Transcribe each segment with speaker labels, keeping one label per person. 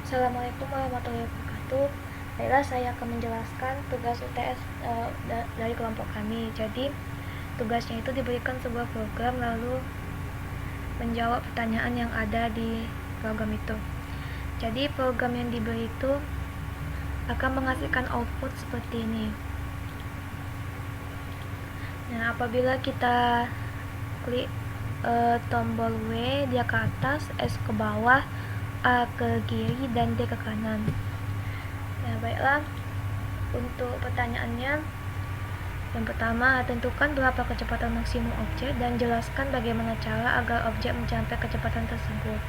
Speaker 1: Assalamualaikum warahmatullahi wabarakatuh. Baiklah, saya akan menjelaskan tugas UTS dari kelompok kami. Jadi, tugasnya itu diberikan sebuah program lalu menjawab pertanyaan yang ada di program itu. Jadi, program yang diberi itu akan menghasilkan output seperti ini. Nah, apabila kita klik tombol W, dia ke atas, S ke bawah, A ke kiri, dan D ke kanan. Nah, baiklah, untuk pertanyaannya, yang pertama, tentukan berapa kecepatan maksimum objek dan jelaskan bagaimana cara agar objek mencapai kecepatan tersebut.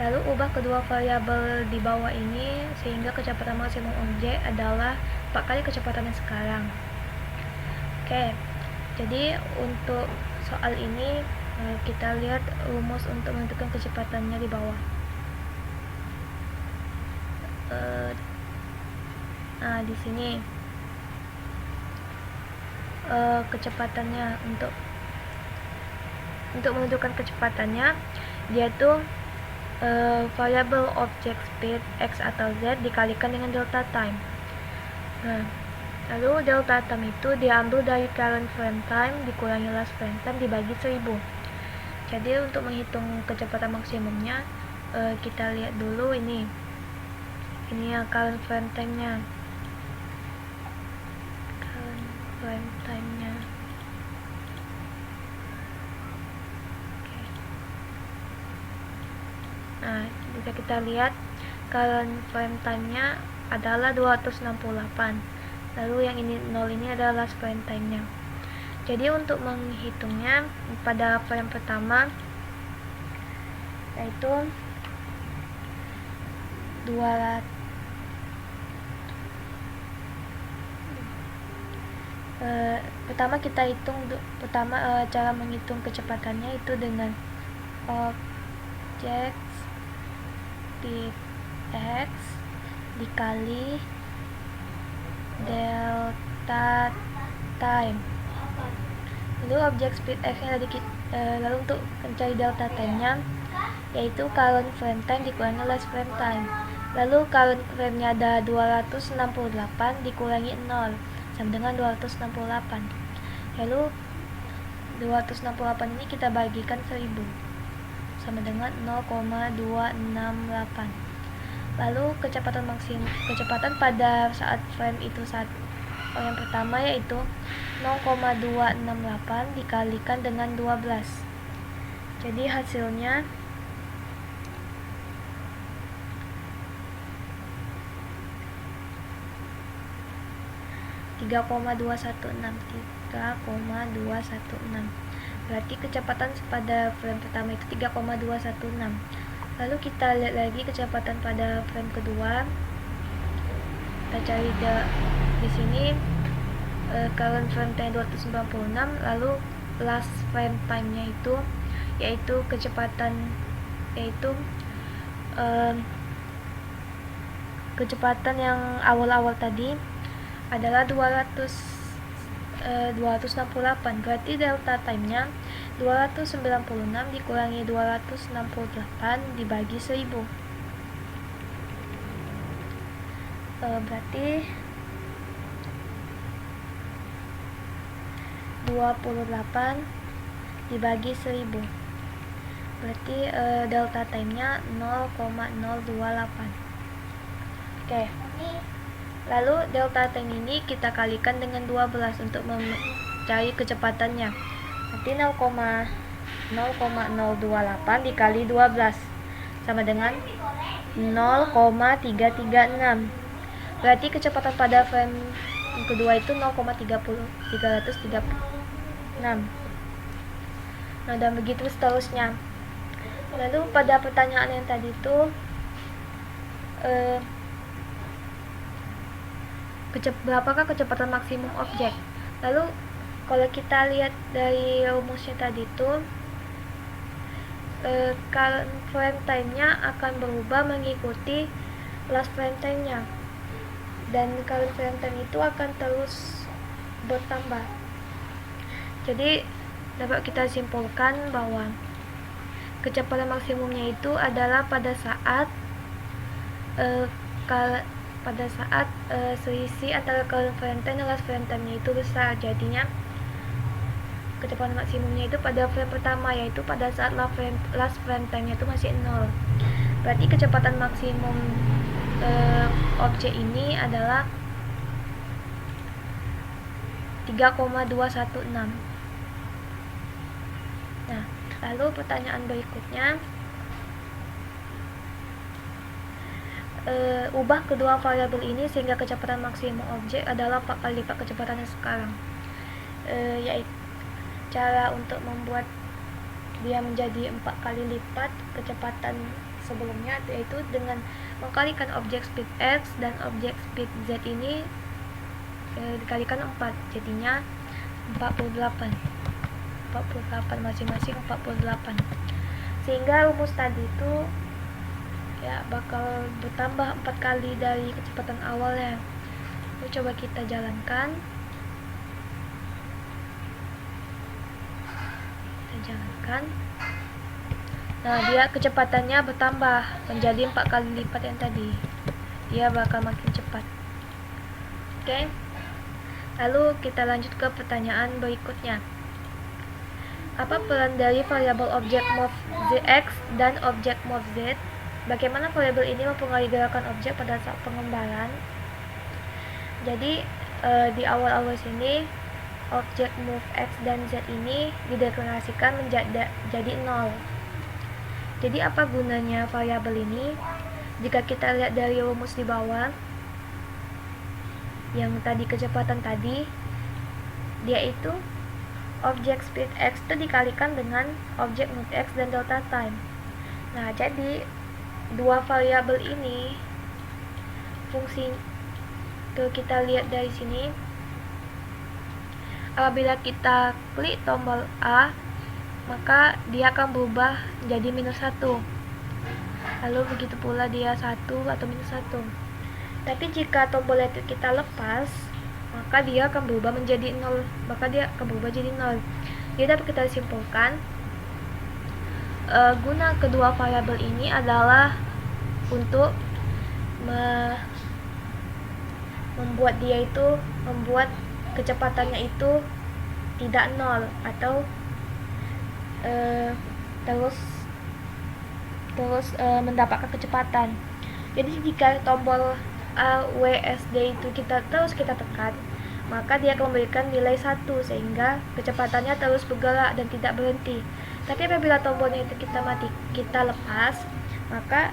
Speaker 1: Lalu ubah kedua variabel di bawah ini sehingga kecepatan maksimum objek adalah 4 kali kecepatan yang sekarang. Oke, jadi untuk soal ini kita lihat rumus untuk menentukan kecepatannya di bawah. Nah, di sini kecepatannya untuk menentukan kecepatannya, dia tuh variable object speed x atau z dikalikan dengan delta time. Nah, lalu delta time itu diambil dari current frame time dikurangi last frame time dibagi 1000. Jadi untuk menghitung kecepatan maksimumnya, kita lihat dulu ini ya current frame time-nya. Nah, bisa kita lihat current frame time-nya adalah 268. Lalu yang ini 0 ini adalah last frame time-nya. Jadi untuk menghitungnya pada frame pertama yaitu 200. Pertama kita hitung cara menghitung kecepatannya itu dengan object speed x dikali delta time. Lalu object speed x nya lalu untuk mencari delta time-nya yaitu current frame time dikurangi last frame time. Lalu current frame-nya ada 268 dikurangi 0 sama dengan 268. Lalu 268 ini kita bagikan 1000 sama dengan 0,268. Lalu kecepatan pada saat frame itu yang pertama yaitu 0,268 dikalikan dengan 12. Jadi hasilnya tiga koma 216. Berarti kecepatan pada frame pertama itu 3,216. Lalu kita lihat lagi kecepatan pada frame kedua. Kita cari di sini current frame time 296, lalu last frame time-nya itu yaitu kecepatan yang awal-awal tadi adalah 268. Berarti delta time-nya 296 dikurangi 268 dibagi 1000. Berarti 28 dibagi 1000. Berarti delta time-nya 0,028. Oke. Lalu delta time ini kita kalikan dengan 12 untuk mencari kecepatannya. Berarti 0,028 dikali 12 sama dengan 0,336. Berarti kecepatan pada frame yang kedua itu 0,336. Nah, dan begitu seterusnya. Lalu pada pertanyaan yang tadi itu berapakah kecepatan maksimum objek? Lalu kalau kita lihat dari rumusnya tadi itu current frame time-nya akan berubah mengikuti last frame time-nya, dan current frame time itu akan terus bertambah. Jadi dapat kita simpulkan bahwa kecepatan maksimumnya itu adalah pada saat pada saat selisih antara current frame time dan last frame time-nya itu besar, jadinya kecepatan maksimumnya itu pada frame pertama, yaitu pada saat last frame time-nya itu masih 0. Berarti kecepatan maksimum objek ini adalah 3,216. Nah, lalu pertanyaan berikutnya, ubah kedua variabel ini sehingga kecepatan maksimum objek adalah 4 kali lipat kecepatannya sekarang. Yaitu cara untuk membuat dia menjadi 4 kali lipat kecepatan sebelumnya, yaitu dengan mengkalikan objek speed x dan objek speed z ini dikalikan 4, jadinya 48 masing-masing 48, sehingga rumus tadi itu ya bakal bertambah 4 kali dari kecepatan awalnya. Coba kita jalankan. Nah, dia kecepatannya bertambah menjadi 4 kali lipat yang tadi. Dia bakal makin cepat. Oke. Lalu kita lanjut ke pertanyaan berikutnya. Apa peran dari variabel objek move x dan objek move z? Bagaimana variabel ini mempengaruhi gerakan objek pada saat pengembaraan? Jadi di awal-awal sini objek move x dan z ini dideklarasikan jadi 0. Jadi apa gunanya variabel ini? Jika kita lihat dari rumus di bawah, yang tadi kecepatan tadi, dia itu objek speed x itu dikalikan dengan objek move x dan delta time. Nah, jadi dua variabel ini fungsi kita lihat dari sini. Apabila kita klik tombol A, maka dia akan berubah jadi -1. Lalu begitu pula dia 1 atau -1. Tapi jika tombol itu kita lepas, maka dia akan berubah menjadi 0. Jadi dapat kita simpulkan, guna kedua variabel ini adalah untuk membuat kecepatannya itu tidak 0 atau terus mendapatkan kecepatan. Jadi jika tombol A, W, S, D itu kita tekan, maka dia akan memberikan nilai 1 sehingga kecepatannya terus bergerak dan tidak berhenti. Tapi apabila tombolnya itu kita lepas, maka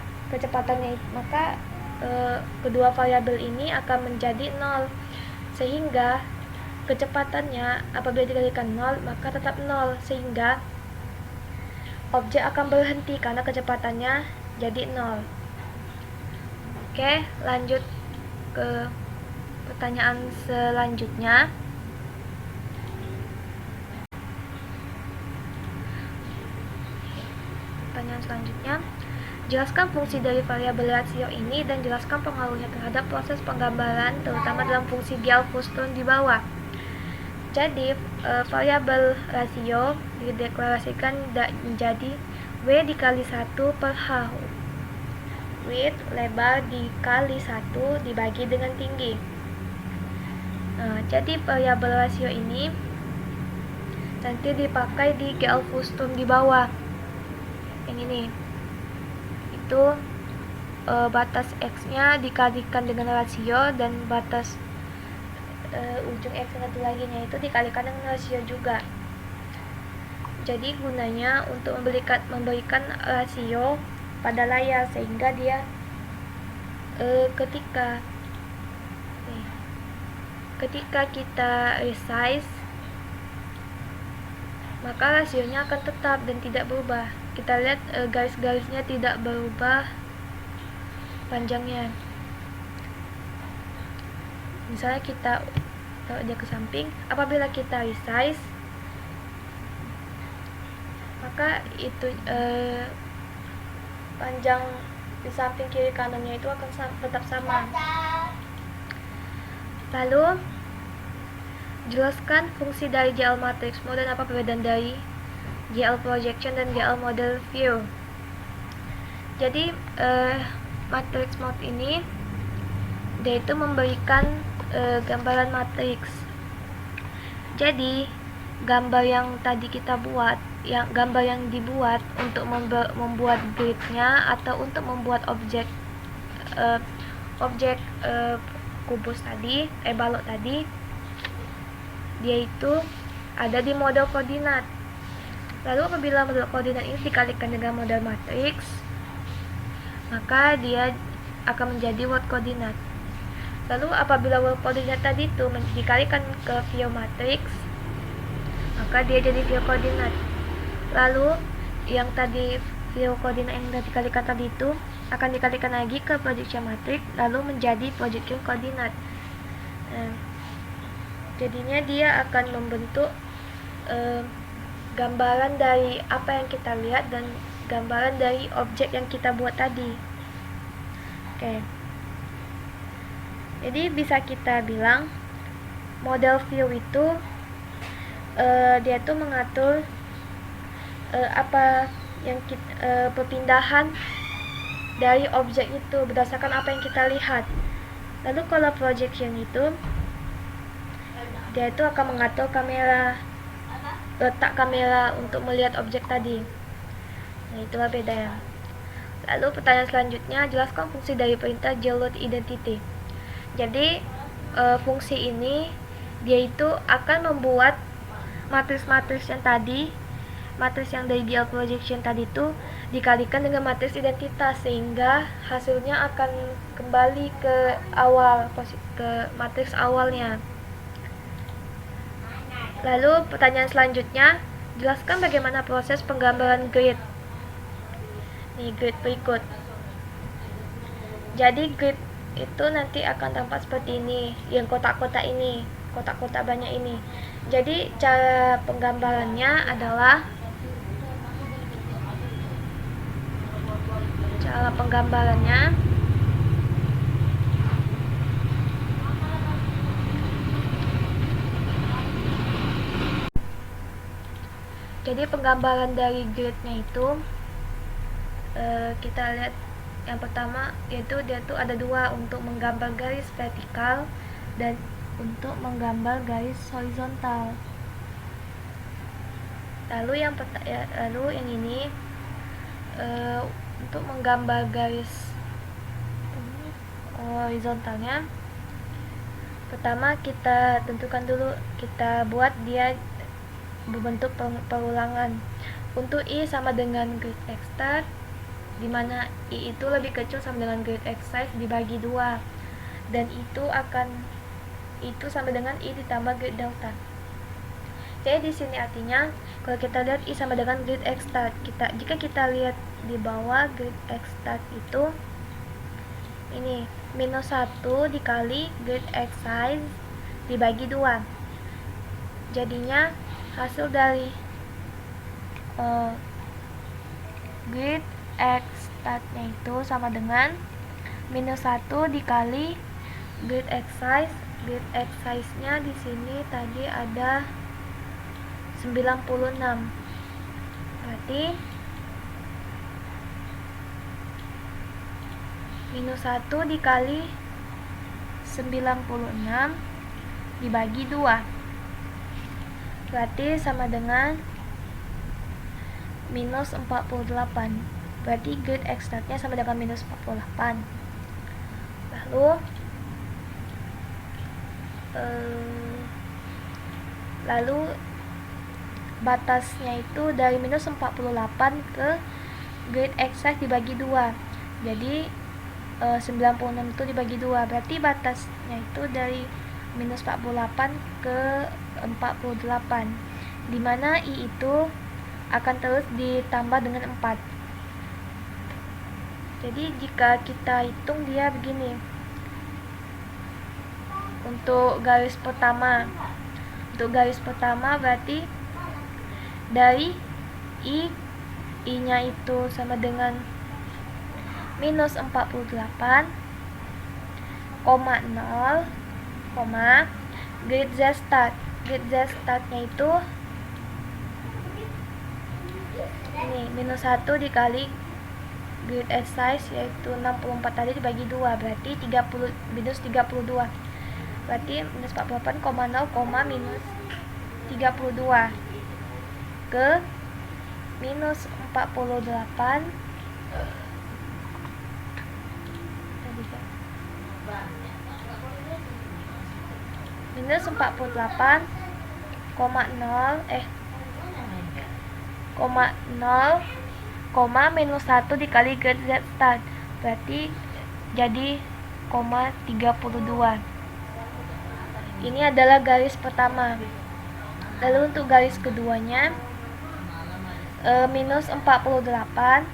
Speaker 1: kedua variabel ini akan menjadi 0, sehingga kecepatannya apabila dikalikan 0 maka tetap 0, sehingga objek akan berhenti karena kecepatannya jadi 0. Oke, lanjut ke pertanyaan selanjutnya. Jelaskan fungsi dari variabel rasio ini dan jelaskan pengaruhnya terhadap proses penggambaran, terutama dalam fungsi Gauss-Fulton di bawah. Jadi, variabel rasio dideklarasikan menjadi W dikali 1 per H. Width, lebar dikali 1 dibagi dengan tinggi. Nah, jadi variabel rasio ini nanti dipakai di Gauss-Fulton di bawah. Yang ini. Itu batas X-nya dikalikan dengan rasio, dan batas ujung X yang satu lagi nya itu dikalikan dengan rasio juga. Jadi gunanya untuk memberikan rasio pada layar, sehingga dia ketika kita resize, maka rasionya akan tetap dan tidak berubah. Kita lihat garis-garisnya tidak berubah panjangnya. Misalnya kita taruh dia ke samping, apabila kita resize, maka itu panjang di samping kiri kanannya itu akan tetap sama. Lalu jelaskan fungsi dari GL matrix mode dan apa perbedaan dari GL projection dan GL model view. Jadi matrix mode ini dia itu memberikan gambaran matriks. Jadi gambar yang tadi kita buat, gambar yang dibuat untuk membuat gridnya atau untuk membuat objek kubus tadi, balok tadi, dia itu ada di model koordinat. Lalu apabila model koordinat ini dikalikan dengan model matriks, maka dia akan menjadi world koordinat. Lalu apabila world koordinat tadi itu dikalikan ke view matrix, maka dia jadi view koordinat. Lalu yang tadi view koordinat yang dikalikan tadi itu akan dikalikan lagi ke projection matrix, lalu menjadi projection koordinat. Jadinya dia akan membentuk gambaran dari apa yang kita lihat dan gambaran dari objek yang kita buat tadi. Oke. Jadi bisa kita bilang model view itu dia tuh mengatur apa yang perpindahan dari objek itu berdasarkan apa yang kita lihat. Lalu kalau projection itu dia itu akan mengatur letak kamera untuk melihat objek tadi. Nah, itulah bedanya. Lalu pertanyaan selanjutnya, jelaskan fungsi dari perintah geoload identity. Jadi fungsi ini dia itu akan membuat matriks-matriks yang tadi, matriks yang dari GL projection tadi itu dikalikan dengan matriks identitas, sehingga hasilnya akan kembali ke matriks awalnya. Lalu pertanyaan selanjutnya, jelaskan bagaimana proses penggambaran grid. Nih grid berikut. Jadi grid itu nanti akan tampak seperti ini, yang kotak-kotak ini, kotak-kotak banyak ini. Jadi cara penggambarannya adalah penggambaran dari gridnya itu kita lihat yang pertama, yaitu dia tuh ada dua, untuk menggambar garis vertikal dan untuk menggambar garis horizontal. Lalu yang ini untuk menggambar garis horizontalnya, pertama kita tentukan dulu, kita buat dia berbentuk perulangan. Untuk I sama dengan grid X start, dimana I itu lebih kecil sama dengan grid X size dibagi 2, dan itu sama dengan I ditambah grid delta. Jadi di sini artinya kalau kita lihat I sama dengan grid X start, jika kita lihat di bawah grid X start itu ini -1 dikali grid X size dibagi 2. Jadinya hasil dari grid X startnya itu sama dengan -1 dikali grid X size. Grid X size nya di sini tadi ada 96, berarti -1 dikali 96 dibagi 2, berarti sama dengan -48. Berarti grid X startnya sama dengan -48. Lalu batasnya itu dari -48 ke grid X size dibagi 2. Jadi 96 itu dibagi 2, berarti batasnya itu dari -48 ke 48, dimana I itu akan terus ditambah dengan 4. Jadi jika kita hitung dia begini. Untuk garis pertama berarti dari I nya itu sama dengan -48, 0, grid Z start. Grid Z startnya itu ini -1 dikali grid edge size yaitu 64 tadi dibagi 2 berarti 30 minus 32. Berarti minus 48,0, minus 32 ke minus 48 minus 48,0 minus 1 dikali grade Z start berarti jadi 32. Ini adalah garis pertama. Lalu untuk garis keduanya minus 48,0,32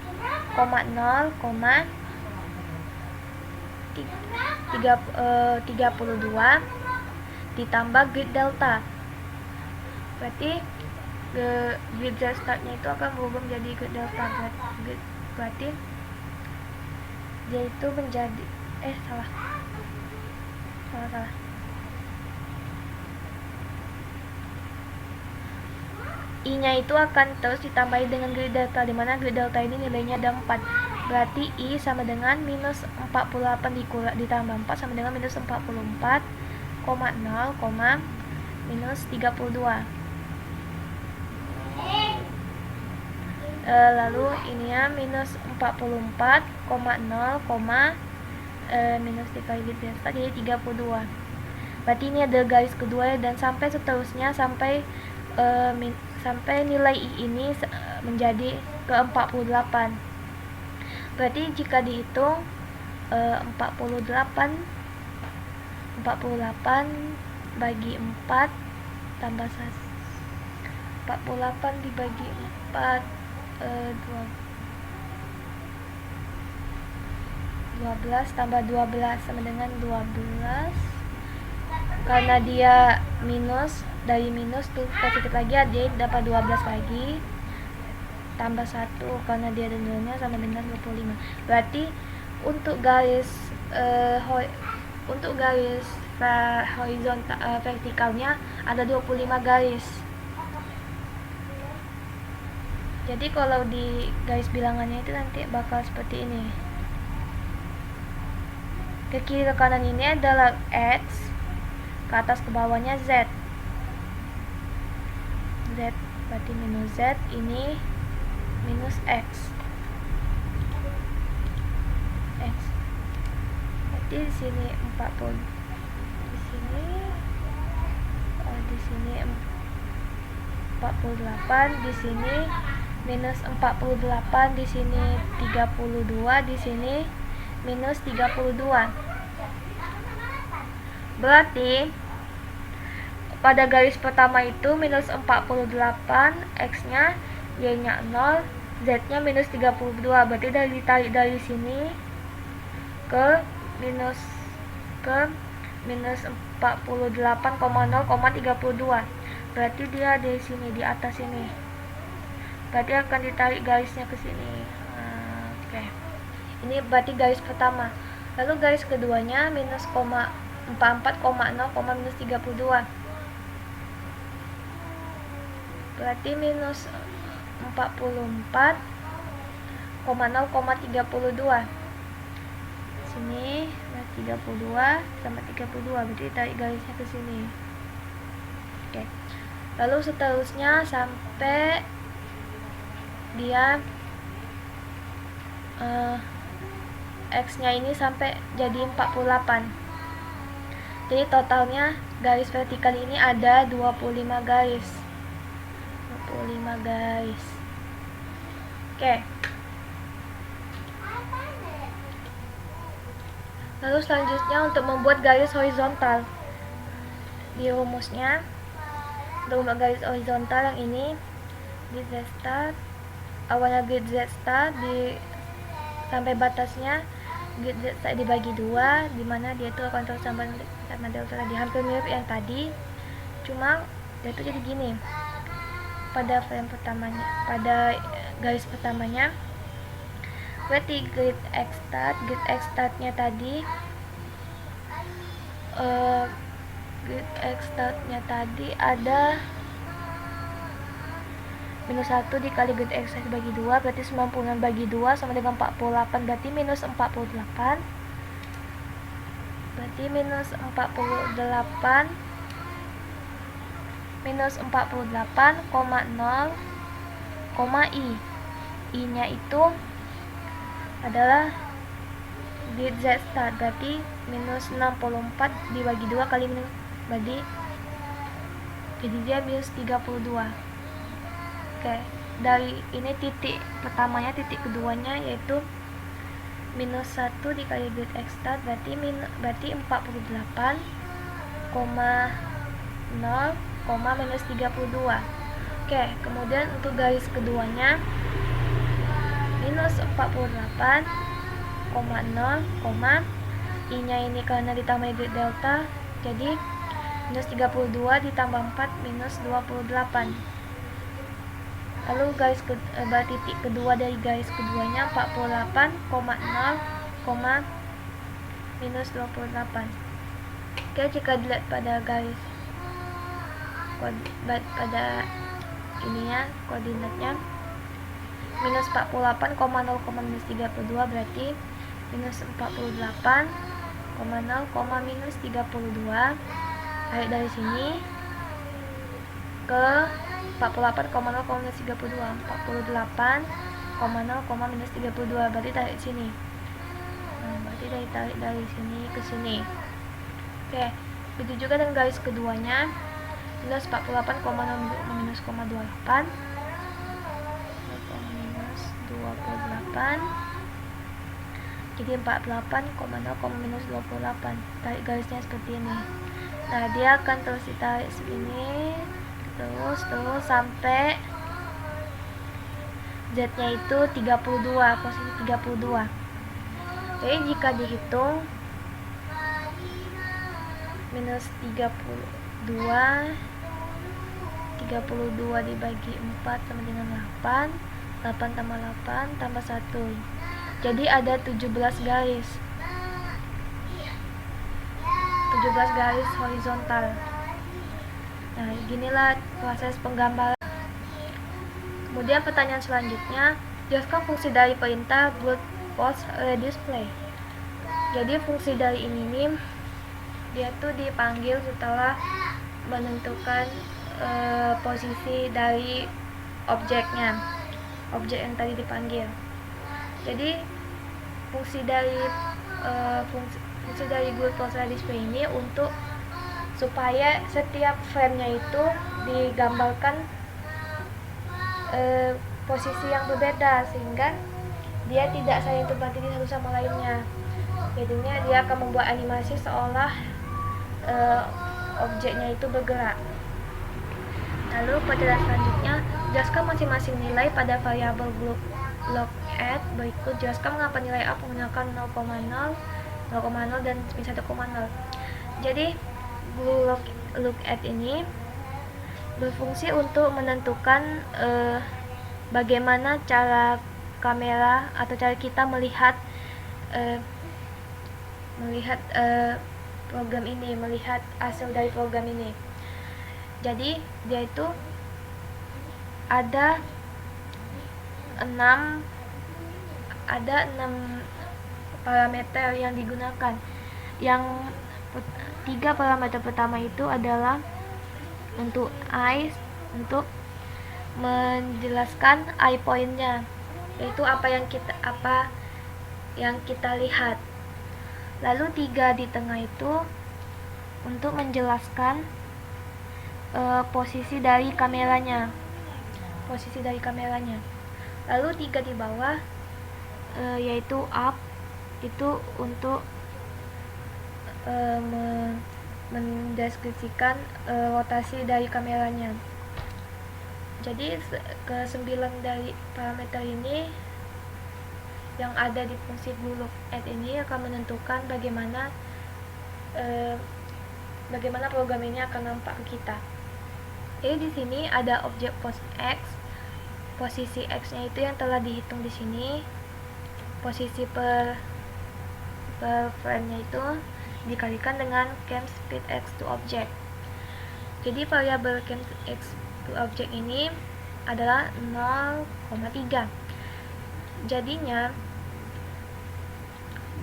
Speaker 1: ditambah grid delta. Berarti grid Z startnya itu akan berubah menjadi grid delta. Berarti dia itu menjadi salah. I-nya itu akan terus ditambahi dengan grid delta, dimana grid delta ini nilainya ada 4. Berarti I sama dengan minus 48 ditambah 4 sama dengan minus 44,0, minus 32. Lalu ininya minus 44,0, minus dikali grid delta jadi 32. Berarti ini adalah garis kedua dan sampai seterusnya sampai nilai I ini menjadi ke 48. Berarti jika dihitung 48 bagi 4 tambah 1, 48 dibagi 4 12 tambah 12 sama dengan 12. Karena dia minus, dari minus tuh positif lagi, dia dapat 12 lagi tambah 1 karena dia ada nilainya sama dengan 25. Berarti untuk garis horizontal vertikalnya ada 25 garis. Jadi kalau di garis bilangannya itu nanti bakal seperti ini. Ke kiri ke kanan ini adalah X, ke atas ke bawahnya Z. Berarti minus Z, ini minus X. Berarti di sini 40. Di sini 48, di sini minus 48, di sini 32, di sini minus 32. Berarti pada garis pertama itu minus 48, X-nya, Y-nya 0, Z-nya minus 32. Berarti ditarik dari sini ke minus 48,0,32. Berarti dia di sini, di atas ini. Berarti akan ditarik garisnya ke sini. Oke. Ini berarti garis pertama. Lalu garis keduanya minus 44,0, minus 32. Berarti minus 44,0,32. Sini 32 sama 32, berarti tarik garisnya ke sini. Oke. Lalu seterusnya sampai dia X-nya ini sampai jadi 48. Jadi totalnya garis vertikal ini ada 25 garis. 25 garis. Oke. Lalu selanjutnya untuk membuat garis horizontal. Di rumusnya untuk membuat garis horizontal yang ini, grid Z start, awalnya grid Z start sampai batasnya grid Z start dibagi 2, dimana dia itu akan terus sama delta tadi, hampir mirip yang tadi, cuma dia itu jadi gini. Pada frame pertamanya, pada garis pertamanya, berarti grid X startnya tadi grid X startnya tadi ada minus 1 dikali grid X bagi 2 berarti 96 bagi 2 sama dengan 48, berarti minus 48. Berarti minus 48 minus 48,0, I. I nya itu adalah grid Z start, berarti minus 64 dibagi 2 kali minus, jadi dia minus 32. Oke, dari ini titik pertamanya, titik keduanya yaitu minus 1 dikali grid X start, berarti 48,0, minus 32. Oke, kemudian untuk garis keduanya minus 48,0, I nya ini karena ditambah grid delta, jadi minus 32 ditambah 4 minus 28. Lalu titik kedua dari garis keduanya 48,0, minus 28. Oke, jika dilihat pada garis pada ininya koordinatnya minus 48,0, minus 32 berarti minus 48,0, minus 32. Tarik dari sini ke 48,0, minus 32, 48,0, minus 32, berarti tarik sini. Berarti tarik dari sini ke sini. Oke, begitu juga dengan garis keduanya minus 48,0, minus 28, minus 28, jadi 48,0, minus 28. Tarik garisnya seperti ini. Nah, dia akan terus ditarik segini, terus sampai Z nya itu 32, posisi 32. Jadi jika dihitung minus 32 dibagi 4 sama dengan 8, 8 tambah 8 tambah 1, jadi ada 17 garis horizontal. Nah, ginilah proses penggambaran. Kemudian pertanyaan selanjutnya, jelaskan fungsi dari perintah brute force redisplay. Jadi fungsi dari ini nih, dia tuh dipanggil setelah menentukan posisi dari objek yang tadi dipanggil. Jadi fungsi dari brute force redisplay ini untuk supaya setiap frame-nya itu digambarkan posisi yang berbeda, sehingga dia tidak saling tumpang tindih satu sama lainnya. Jadinya dia akan membuat animasi seolah objeknya itu bergerak. Lalu pada selanjutnya, jelaskan masing-masing nilai pada variabel look at berikut. Jelaskan mengapa nilai A menggunakan 0,0, 0,0 dan 1,0. Jadi look at ini berfungsi untuk menentukan bagaimana cara kamera atau cara kita melihat program ini, melihat hasil dari program ini. Jadi dia itu ada 6 parameter yang digunakan. Yang 3 parameter pertama itu adalah untuk eyes, untuk menjelaskan eye point-nya, yaitu apa yang kita lihat. Lalu 3 di tengah itu untuk menjelaskan posisi dari kameranya. Lalu 3 di bawah yaitu up, itu untuk mendeskripsikan rotasi dari kameranya. Jadi ke-9 dari parameter ini yang ada di fungsi look at ini akan menentukan bagaimana program ini akan nampak ke kita. Jadi di sini ada objek pos X, posisi X-nya itu yang telah dihitung di sini, posisi per frame-nya itu dikalikan dengan cam speed X to object. Jadi variabel cam X to object ini adalah 0,3. Jadinya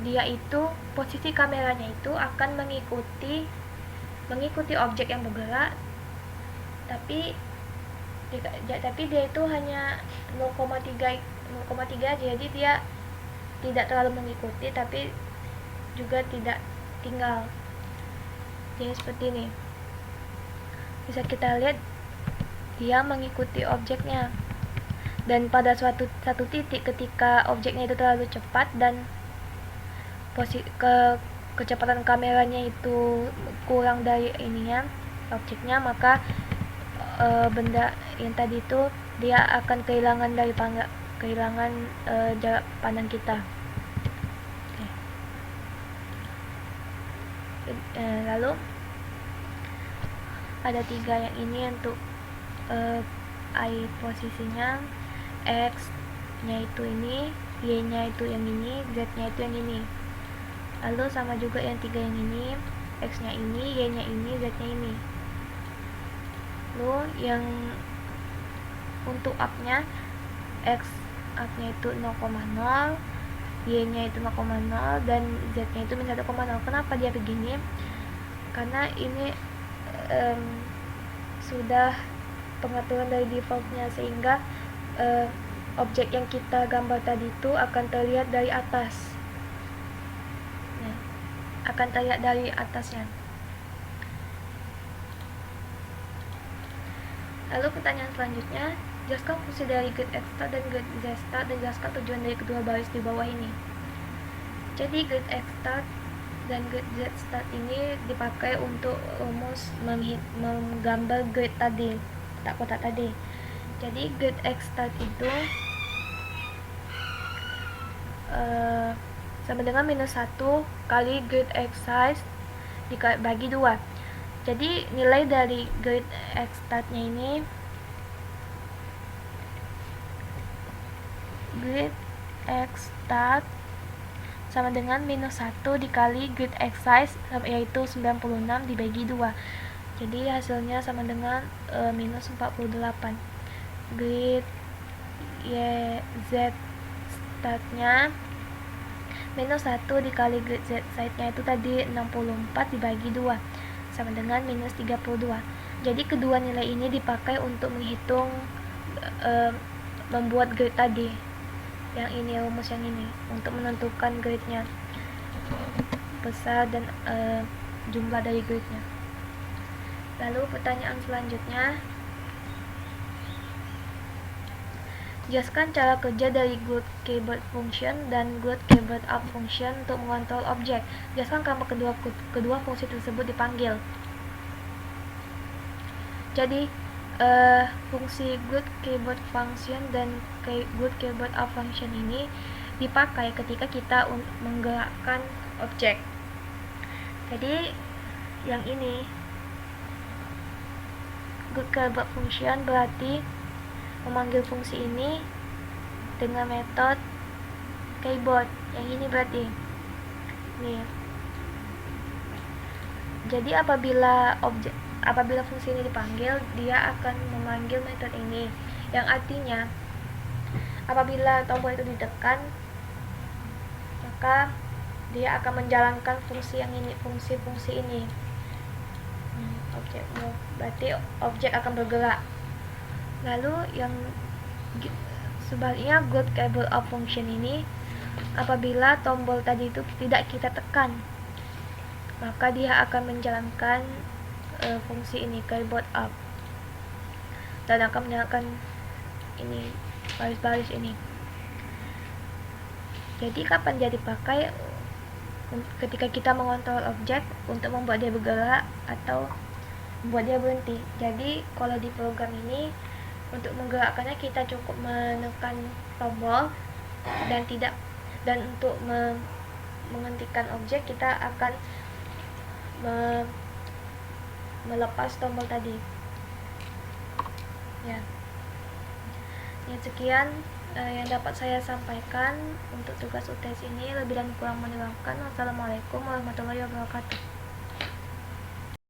Speaker 1: dia itu posisi kameranya itu akan mengikuti objek yang bergerak, tapi dia itu hanya 0,3 aja, jadi dia tidak terlalu mengikuti tapi juga tidak tinggal. Jadi seperti ini, bisa kita lihat dia mengikuti objeknya, dan pada satu titik ketika objeknya itu terlalu cepat dan kecepatan kameranya itu kurang dari objeknya, maka benda yang tadi itu dia akan kehilangan jarak pandang kita. Lalu ada 3 yang ini untuk I posisinya, X nya itu ini, Y nya itu yang ini, Z nya itu yang ini. Lalu sama juga yang 3 yang ini, X nya ini, Y nya ini, Z nya ini. Lalu yang untuk up nya, X up nya itu 0,0, Y nya itu 0,0, dan Z nya itu minus 1,0. Kenapa dia begini? Karena ini sudah pengaturan dari defaultnya, sehingga objek yang kita gambar tadi itu akan terlihat dari atas, akan terlihat dari atasnya. Lalu pertanyaan selanjutnya, jelaskan fungsi dari getXstart dan getZstart, dan jelaskan tujuan dari kedua baris di bawah ini. Jadi getXstart dan getZstart ini dipakai untuk rumus menggambar grid tadi, kotak tadi. Jadi getXstart itu sama dengan minus 1 kali getXsize dibagi 2. Jadi nilai dari getXstart nya ini, getXstart sama dengan minus 1 dikali getXsize, yaitu 96 dibagi 2. Jadi hasilnya sama dengan minus 48. getZstart nya minus 1 dikali getZsize nya itu tadi 64 dibagi 2 sama dengan minus 32. Jadi kedua nilai ini dipakai untuk menghitung membuat grid tadi, yang ini, rumus yang ini, untuk menentukan gridnya, besar dan jumlah dari gridnya. Lalu pertanyaan selanjutnya, jelaskan cara kerja dari good keyboard function dan good keyboard up function untuk mengontrol objek. Jelaskan kenapa kedua fungsi tersebut dipanggil. Jadi fungsi good keyboard function dan good keyboard up function ini dipakai ketika kita menggerakkan objek. Jadi yang ini good keyboard function berarti memanggil fungsi ini dengan metode keyboard. Yang ini berarti nih. Jadi apabila fungsi ini dipanggil, dia akan memanggil metode ini, yang artinya apabila tombol itu ditekan, maka dia akan menjalankan fungsi yang ini, fungsi ini. Objek move, berarti objek akan bergerak. Lalu yang sebaliknya, good keyboard up function ini, apabila tombol tadi itu tidak kita tekan, maka dia akan menjalankan fungsi ini, keyboard up, dan akan menyalakan ini, baris-baris ini. Jadi kapan dia dipakai? Ketika kita mengontrol objek untuk membuat dia bergerak atau membuat dia berhenti. Jadi kalau di program ini, untuk menggerakkannya kita cukup menekan tombol, dan untuk menghentikan objek kita akan melepas tombol tadi. Ya. Sekian yang dapat saya sampaikan untuk tugas UTS ini. Lebih dan kurang mohon dimaafkan. Wassalamualaikum warahmatullahi wabarakatuh.